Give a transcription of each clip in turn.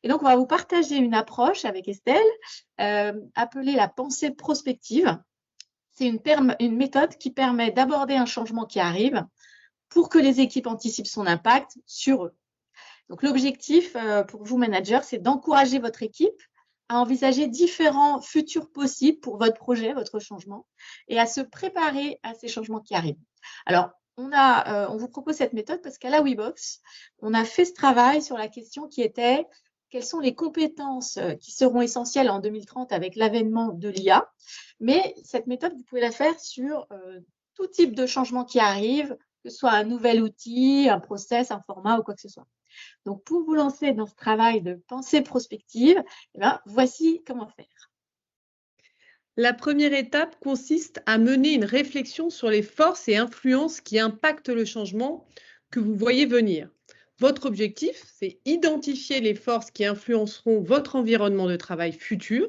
Et donc, on va vous partager une approche avec Estelle, appelée la pensée prospective. C'est une méthode qui permet d'aborder un changement qui arrive pour que les équipes anticipent son impact sur eux. Donc, l'objectif pour vous, managers, c'est d'encourager votre équipe à envisager différents futurs possibles pour votre projet, votre changement, et à se préparer à ces changements qui arrivent. Alors, on vous propose cette méthode parce qu'à la WeBox, on a fait ce travail sur la question qui était quelles sont les compétences qui seront essentielles en 2030 avec l'avènement de l'IA. Mais cette méthode, vous pouvez la faire sur tout type de changement qui arrive, que ce soit un nouvel outil, un process, un format ou quoi que ce soit. Donc, pour vous lancer dans ce travail de pensée prospective, voici comment faire. La première étape consiste à mener une réflexion sur les forces et influences qui impactent le changement que vous voyez venir. Votre objectif, c'est identifier les forces qui influenceront votre environnement de travail futur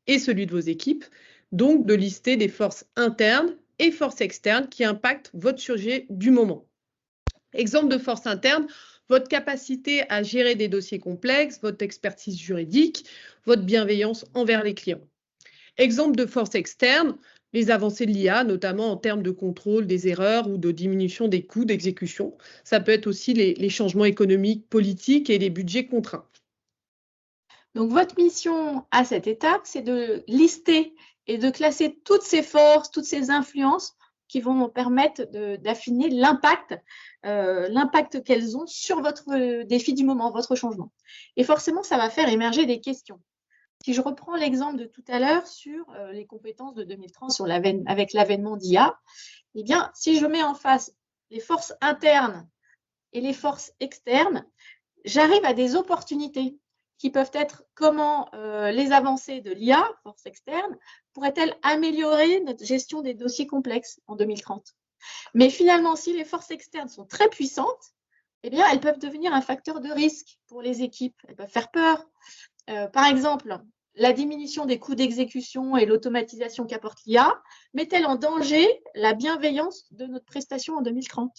et celui de vos équipes, donc de lister des forces internes et forces externes qui impactent votre sujet du moment. Exemple de force interne, votre capacité à gérer des dossiers complexes, votre expertise juridique, votre bienveillance envers les clients. Exemple de force externe, les avancées de l'IA, notamment en termes de contrôle des erreurs ou de diminution des coûts d'exécution. Ça peut être aussi les changements économiques, politiques et les budgets contraints. Donc, votre mission à cette étape, c'est de lister et de classer toutes ces forces, toutes ces influences qui vont permettre d'affiner l'impact qu'elles ont sur votre défi du moment, votre changement. Et forcément, ça va faire émerger des questions. Si je reprends l'exemple de tout à l'heure sur les compétences de 2030 avec l'avènement d'IA, eh bien, si je mets en face les forces internes et les forces externes, j'arrive à des opportunités qui peuvent être comment les avancées de l'IA, force externe, pourraient-elles améliorer notre gestion des dossiers complexes en 2030. Mais finalement, si les forces externes sont très puissantes, eh bien, elles peuvent devenir un facteur de risque pour les équipes. Elles peuvent faire peur. Par exemple, la diminution des coûts d'exécution et l'automatisation qu'apporte l'IA met-elle en danger la bienveillance de notre prestation en 2030 ?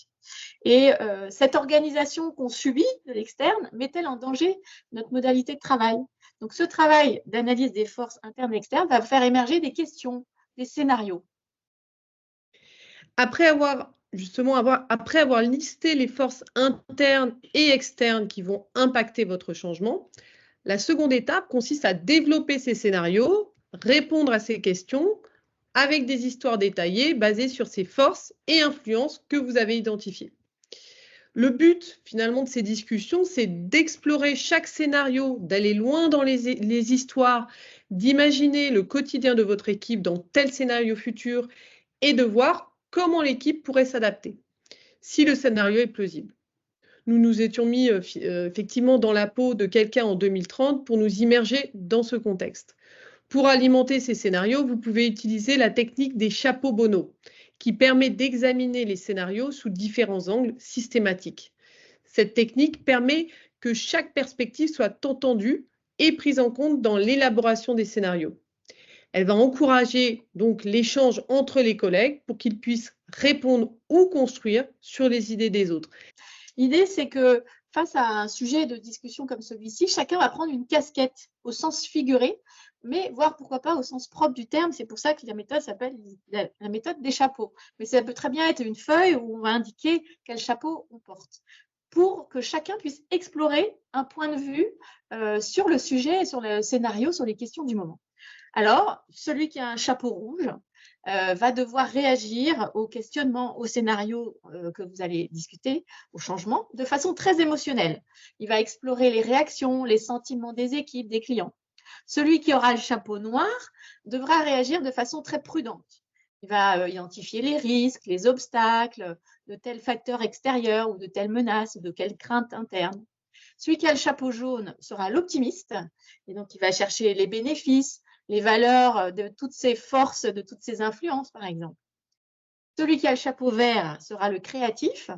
Et cette organisation qu'on subit de l'externe met-elle en danger notre modalité de travail ? Donc, ce travail d'analyse des forces internes et externes va faire émerger des questions, des scénarios. Après avoir listé les forces internes et externes qui vont impacter votre changement, la seconde étape consiste à développer ces scénarios, répondre à ces questions avec des histoires détaillées basées sur ces forces et influences que vous avez identifiées. Le but, finalement, de ces discussions, c'est d'explorer chaque scénario, d'aller loin dans les histoires, d'imaginer le quotidien de votre équipe dans tel scénario futur et de voir comment l'équipe pourrait s'adapter, si le scénario est plausible. Nous nous étions mis effectivement dans la peau de quelqu'un en 2030 pour nous immerger dans ce contexte. Pour alimenter ces scénarios, vous pouvez utiliser la technique des chapeaux Bono, qui permet d'examiner les scénarios sous différents angles systématiques. Cette technique permet que chaque perspective soit entendue et prise en compte dans l'élaboration des scénarios. Elle va encourager donc l'échange entre les collègues pour qu'ils puissent répondre ou construire sur les idées des autres. L'idée, c'est que face à un sujet de discussion comme celui-ci, chacun va prendre une casquette au sens figuré, mais voire pourquoi pas au sens propre du terme. C'est pour ça que la méthode s'appelle la méthode des chapeaux. Mais ça peut très bien être une feuille où on va indiquer quel chapeau on porte, pour que chacun puisse explorer un point de vue sur le sujet, sur le scénario, sur les questions du moment. Alors, celui qui a un chapeau rouge va devoir réagir au questionnement, au scénario que vous allez discuter, au changement, de façon très émotionnelle. Il va explorer les réactions, les sentiments des équipes, des clients. Celui qui aura le chapeau noir devra réagir de façon très prudente. Il va identifier les risques, les obstacles de tels facteurs extérieurs ou de telles menaces ou de quelles craintes internes. Celui qui a le chapeau jaune sera l'optimiste et donc il va chercher les bénéfices, les valeurs de toutes ces forces, de toutes ces influences, par exemple. Celui qui a le chapeau vert sera le créatif.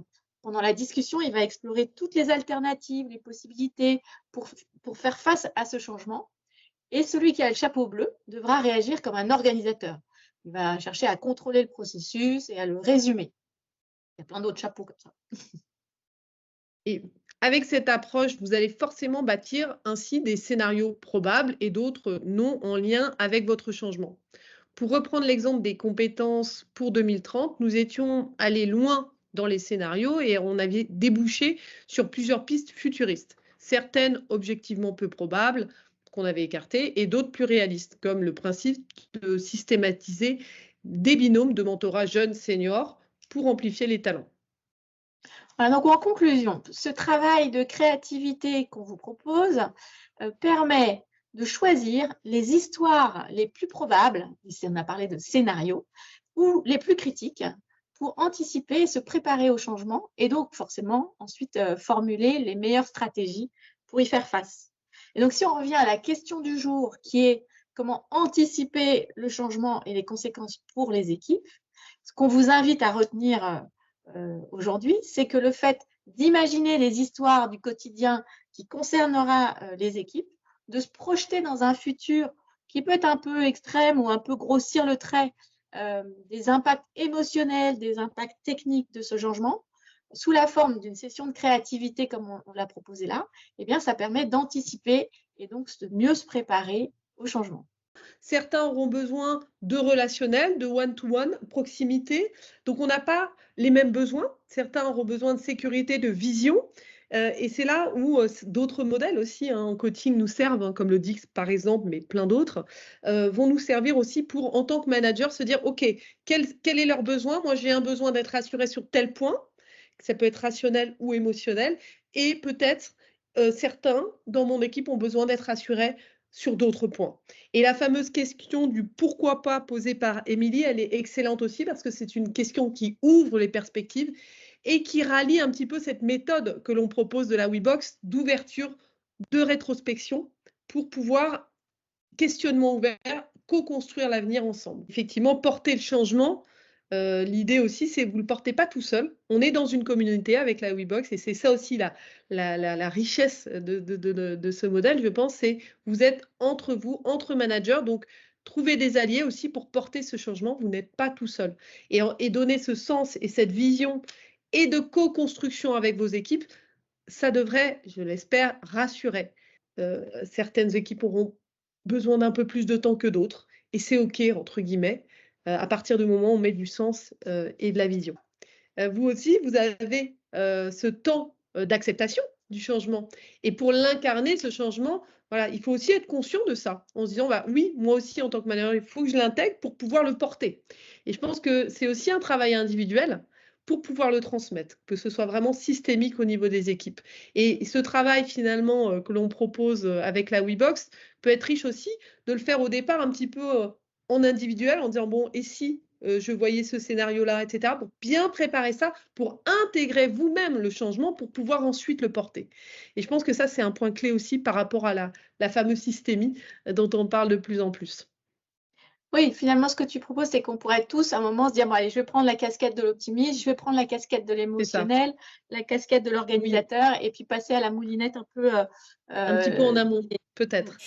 Pendant la discussion, il va explorer toutes les alternatives, les possibilités pour faire face à ce changement. Et celui qui a le chapeau bleu devra réagir comme un organisateur. Il va chercher à contrôler le processus et à le résumer. Il y a plein d'autres chapeaux comme ça. Et Avec cette approche, vous allez forcément bâtir ainsi des scénarios probables et d'autres non en lien avec votre changement. Pour reprendre l'exemple des compétences pour 2030, nous étions allés loin dans les scénarios et on avait débouché sur plusieurs pistes futuristes. Certaines objectivement peu probables, qu'on avait écartées, et d'autres plus réalistes, comme le principe de systématiser des binômes de mentorat jeunes-seniors pour amplifier les talents. Voilà, donc en conclusion, ce travail de créativité qu'on vous propose permet de choisir les histoires les plus probables, ici on a parlé de scénarios, ou les plus critiques, pour anticiper et se préparer au changement et donc forcément ensuite formuler les meilleures stratégies pour y faire face. Et donc si on revient à la question du jour qui est comment anticiper le changement et les conséquences pour les équipes, ce qu'on vous invite à retenir aujourd'hui, c'est que le fait d'imaginer les histoires du quotidien qui concernera les équipes, de se projeter dans un futur qui peut être un peu extrême ou un peu grossir le trait des impacts émotionnels, des impacts techniques de ce changement, sous la forme d'une session de créativité comme on l'a proposé là, eh bien, ça permet d'anticiper et donc de mieux se préparer au changement. Certains auront besoin de relationnel, de one-to-one, proximité. Donc, on n'a pas les mêmes besoins. Certains auront besoin de sécurité, de vision. Et c'est là où d'autres modèles aussi en coaching nous servent, comme le Dix par exemple, mais plein d'autres, vont nous servir aussi pour, en tant que manager, se dire, OK, quel est leur besoin? Moi, j'ai un besoin d'être rassuré sur tel point. Ça peut être rationnel ou émotionnel. Et peut-être certains dans mon équipe ont besoin d'être rassurés sur d'autres points. Et la fameuse question du pourquoi pas posée par Émilie, elle est excellente aussi parce que c'est une question qui ouvre les perspectives et qui rallie un petit peu cette méthode que l'on propose de la WeBox d'ouverture, de rétrospection pour pouvoir, questionnement ouvert, co-construire l'avenir ensemble. Effectivement, porter le changement, l'idée aussi, c'est que vous ne le portez pas tout seul. On est dans une communauté avec la WeBox et c'est ça aussi la richesse de ce modèle, je pense, c'est vous êtes entre vous, entre managers, donc trouvez des alliés aussi pour porter ce changement. Vous n'êtes pas tout seul. Et donner ce sens et cette vision et de co-construction avec vos équipes, ça devrait, je l'espère, rassurer. Certaines équipes auront besoin d'un peu plus de temps que d'autres et c'est OK, entre guillemets, à partir du moment où on met du sens et de la vision. Vous aussi, vous avez ce temps d'acceptation du changement. Et pour l'incarner, ce changement, voilà, il faut aussi être conscient de ça, en se disant, bah, oui, moi aussi, en tant que manager, il faut que je l'intègre pour pouvoir le porter. Et je pense que c'est aussi un travail individuel pour pouvoir le transmettre, que ce soit vraiment systémique au niveau des équipes. Et ce travail, finalement, que l'on propose avec la WeBox peut être riche aussi de le faire au départ un petit peu en individuel, en disant, bon, et si je voyais ce scénario-là, etc. Pour bien préparer ça, pour intégrer vous-même le changement, pour pouvoir ensuite le porter. Et je pense que ça, c'est un point clé aussi par rapport à la fameuse systémie dont on parle de plus en plus. Oui, finalement, ce que tu proposes, c'est qu'on pourrait tous à un moment se dire, bon, allez, je vais prendre la casquette de l'optimiste, je vais prendre la casquette de l'émotionnel, la casquette de l'organisateur, et puis passer à la moulinette un peu. Un petit peu en amont, peut-être.